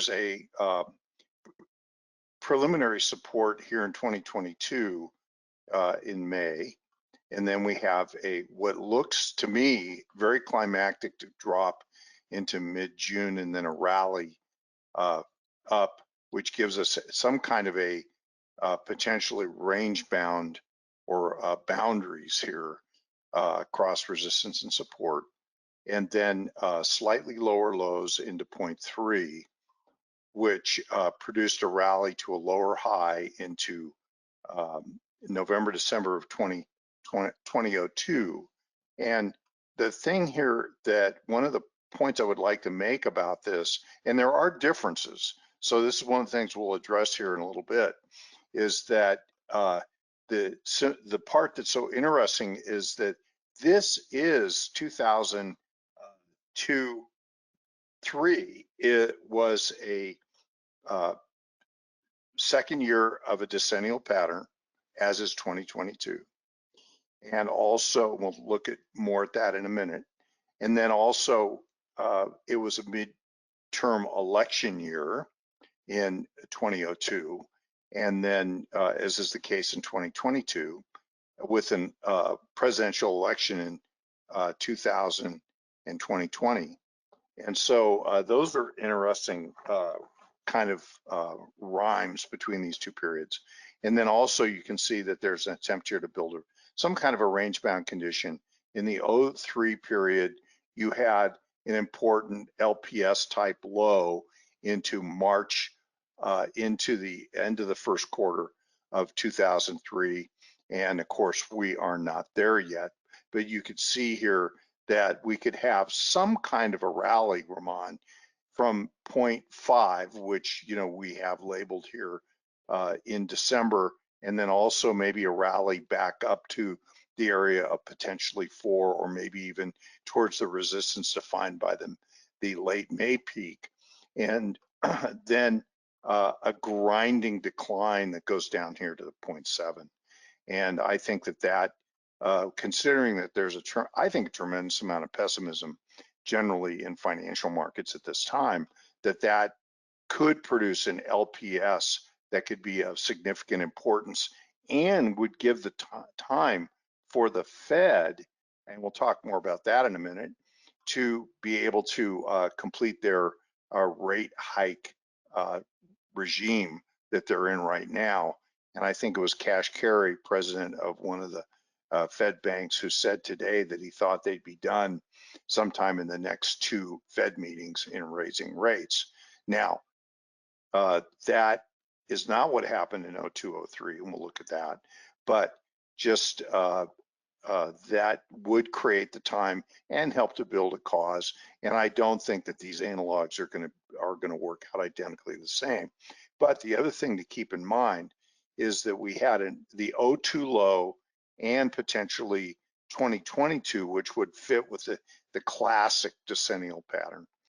there's a preliminary support here in 2022 in May, and then we have a what looks to me very climactic to drop into mid-June, and then a rally up, which gives us some kind of a potentially range bound or boundaries here across resistance and support, and then slightly lower lows into 0.3, which produced a rally to a lower high into November, December of 2002. And the thing here that one of the points I would like to make about this, and there are differences, so this is one of the things we'll address here in a little bit, is that the part that's so interesting is that this is 2002-3. It was a second year of a decennial pattern, as is 2022. And also, we'll look at more at that in a minute. And then also, it was a midterm election year in 2002. And then, as is the case in 2022, with a presidential election in 2000 and 2020. And so those are interesting kind of rhymes between these two periods. And then also you can see that there's an attempt here to build some kind of a range bound condition. In the 03 period, you had an important LPS type low into March, into the end of the first quarter of 2003. And of course, we are not there yet, but you could see here that we could have some kind of a rally, Ramon, from 0.5, which we have labeled here in December, and then also maybe a rally back up to the area of potentially 4, or maybe even towards the resistance defined by the late May peak, and then a grinding decline that goes down here to the 0.7. And I think that considering that there's a tremendous amount of pessimism generally in financial markets at this time, that could produce an LPS that could be of significant importance and would give the time for the Fed, and we'll talk more about that in a minute, to be able to complete their rate hike regime that they're in right now. And I think it was Cash Carey, president of one of the Fed banks, who said today that he thought they'd be done sometime in the next 2 Fed meetings in raising rates. Now, that is not what happened in 02-03, and we'll look at that. But just that would create the time and help to build a cause. And I don't think that these analogs are going to work out identically the same. But the other thing to keep in mind is that we had the 02 low and potentially 2022, which would fit with the classic decennial pattern.